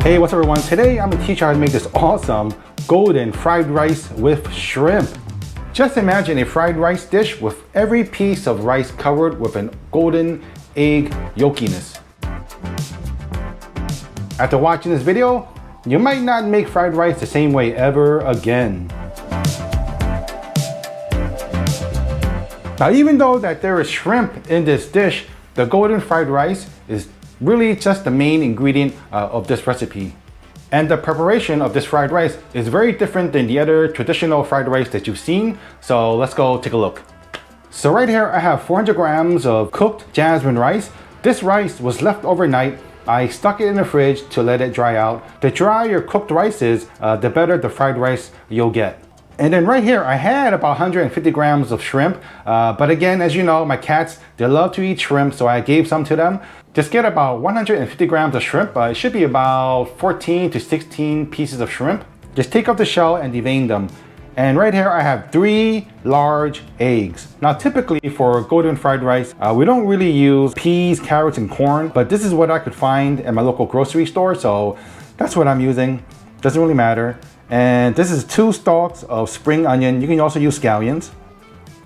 Hey, what's up everyone? Today I'm gonna teach you how to make this awesome golden fried rice with shrimp. Just imagine a fried rice dish with every piece of rice covered with an golden egg yolkiness. After watching this video, you might not make fried rice the same way ever again. Now, even though that there is shrimp in this dish, the golden fried rice is really just the main ingredient of this recipe. And the preparation of this fried rice is very different than the other traditional fried rice that you've seen. So let's go take a look. So right here I have 400 grams of cooked jasmine rice. This rice was left overnight. I stuck it in the fridge to let it dry out. The drier your cooked rice is, the better the fried rice you'll get. And then right here, I had about 150 grams of shrimp. But again, as you know, my cats, they love to eat shrimp, so I gave some to them. Just get about 150 grams of shrimp. It should be about 14 to 16 pieces of shrimp. Just take off the shell and devein them. And right here, I have 3 large eggs. Now, typically for golden fried rice, we don't really use peas, carrots, and corn, but this is what I could find at my local grocery store, so that's what I'm using. Doesn't really matter. And this is 2 stalks of spring onion. You can also use scallions.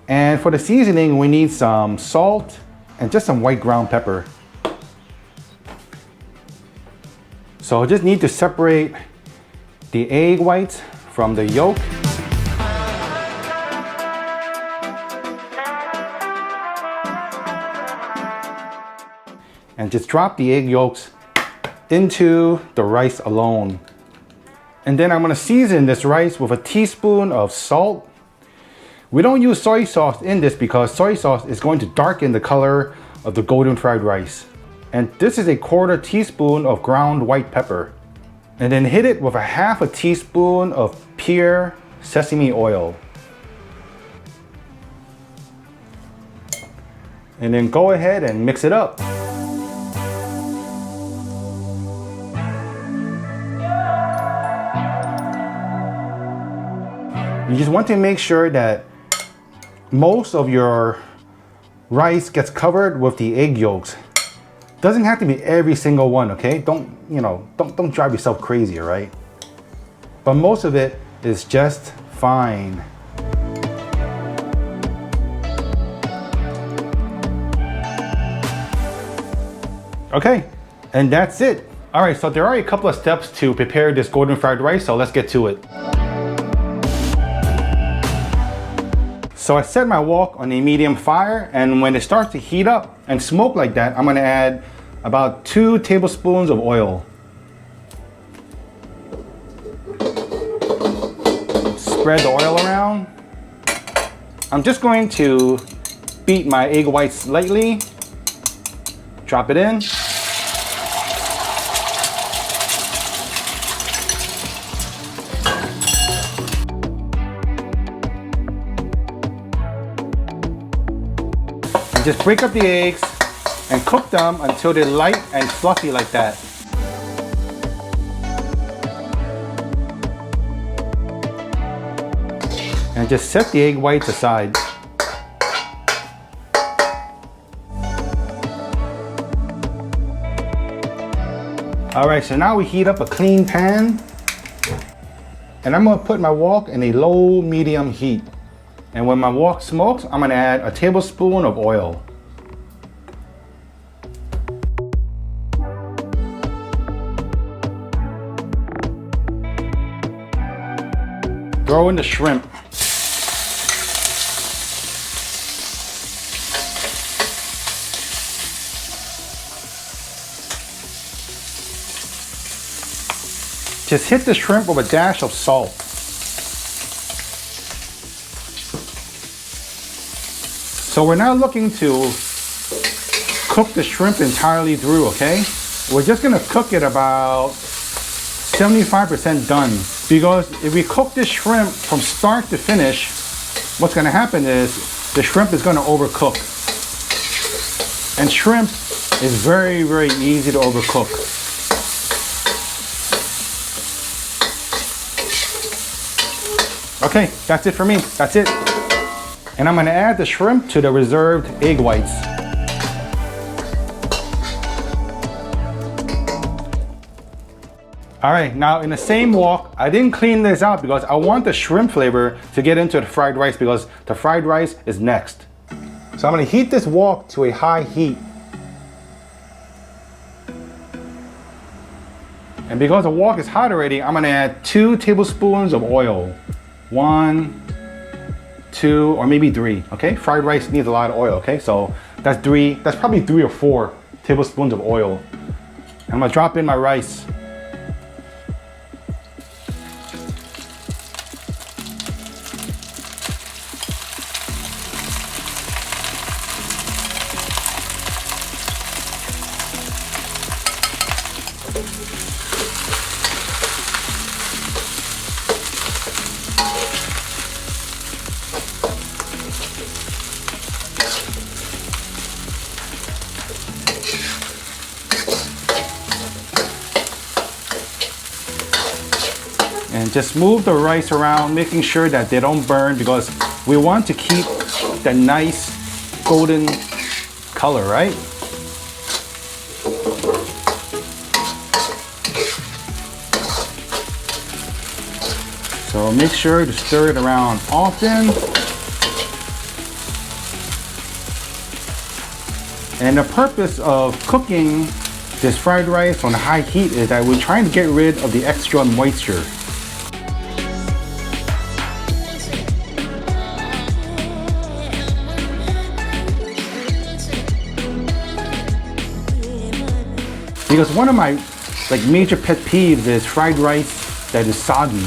And for the seasoning, we need some salt and just some white ground pepper. So I just need to separate the egg whites from the yolk. And just drop the egg yolks into the rice alone. And then I'm gonna season this rice with a teaspoon of salt. We don't use soy sauce in this because soy sauce is going to darken the color of the golden fried rice. And this is a 1/4 teaspoon of ground white pepper. And then hit it with a 1/2 teaspoon of pure sesame oil. And then go ahead and mix it up. You just want to make sure that most of your rice gets covered with the egg yolks. Doesn't have to be every single one, okay? Don't drive yourself crazy, all right? But most of it is just fine. Okay, and that's it. All right, so there are a couple of steps to prepare this golden fried rice, so let's get to it. So I set my wok on a medium fire, and when it starts to heat up and smoke like that, I'm gonna add about 2 tablespoons of oil. Spread the oil around. I'm just going to beat my egg whites lightly. Drop it in. Just break up the eggs and cook them until they're light and fluffy like that. And just set the egg whites aside. All right, so now we heat up a clean pan. And I'm gonna put my wok in a low medium heat. And when my wok smokes, I'm gonna add a tablespoon of oil. Throw in the shrimp. Just hit the shrimp with a dash of salt. So we're not looking to cook the shrimp entirely through, okay? We're just gonna cook it about 75% done. Because if we cook this shrimp from start to finish, what's gonna happen is the shrimp is gonna overcook. And shrimp is very, very easy to overcook. Okay, that's it for me, that's it. And I'm gonna add the shrimp to the reserved egg whites. All right, now in the same wok, I didn't clean this out because I want the shrimp flavor to get into the fried rice because the fried rice is next. So I'm gonna heat this wok to a high heat. And because the wok is hot already, I'm gonna add 2 tablespoons of oil. 1, 2, or maybe 3, okay? Fried rice needs a lot of oil, okay? So that's probably 3 or 4 tablespoons of oil. I'm gonna drop in my rice. And just move the rice around, making sure that they don't burn because we want to keep the nice golden color, right? So make sure to stir it around often. And the purpose of cooking this fried rice on high heat is that we're trying to get rid of the extra moisture. Because one of my major pet peeves is fried rice that is soggy.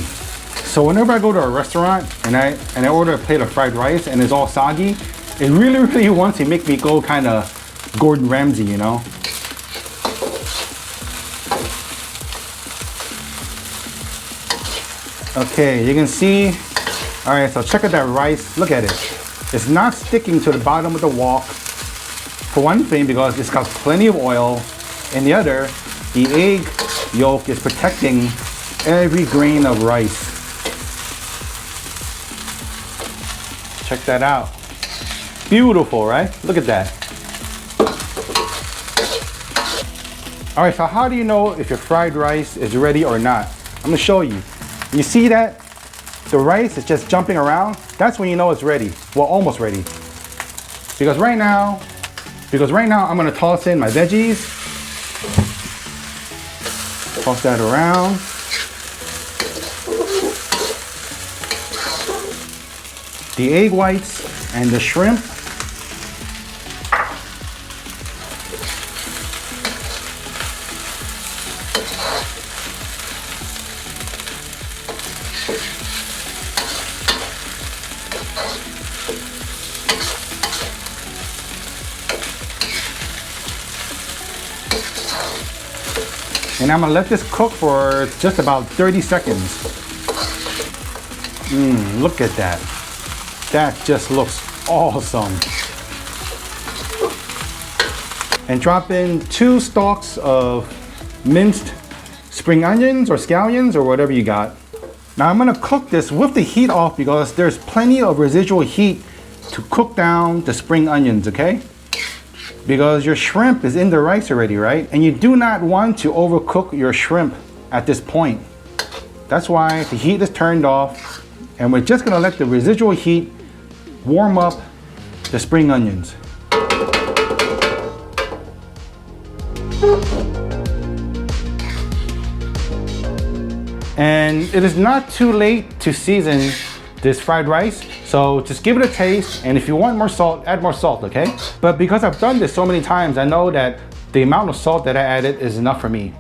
So whenever I go to a restaurant and I order a plate of fried rice and it's all soggy, it really wants to make me go kind of Gordon Ramsay, you know? Okay, you can see, all right, so check out that rice, look at it. It's not sticking to the bottom of the wok. For one thing, because it's got plenty of oil, and the other, the egg yolk is protecting every grain of rice. Check that out. Beautiful, right? Look at that. All right, so how do you know if your fried rice is ready or not? I'm gonna show you. You see that? The rice is just jumping around. That's when you know it's ready. Well, almost ready. Because right now I'm gonna toss in my veggies. Toss that around. The egg whites and the shrimp. And I'm gonna let this cook for just about 30 seconds. Look at that. That just looks awesome. And drop in 2 stalks of minced spring onions or scallions or whatever you got. Now I'm gonna cook this with the heat off because there's plenty of residual heat to cook down the spring onions, okay? Because your shrimp is in the rice already, right? And you do not want to overcook your shrimp at this point. That's why the heat is turned off and we're just gonna let the residual heat warm up the spring onions. And it is not too late to season this fried rice, so just give it a taste, and if you want more salt, add more salt, okay? But because I've done this so many times, I know that the amount of salt that I added is enough for me.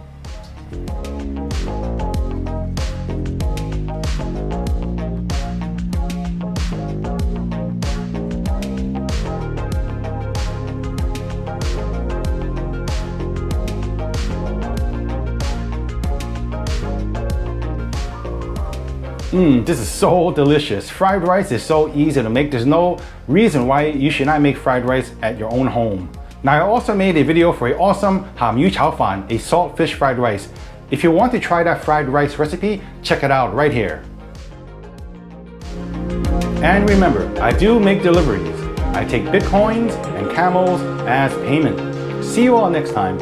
This is so delicious. Fried rice is so easy to make. There's no reason why you should not make fried rice at your own home. Now I also made a video for a awesome ham yu chow fan, a salt fish fried rice. If you want to try that fried rice recipe, check it out right here. And remember, I do make deliveries. I take Bitcoins and camels as payment. See you all next time.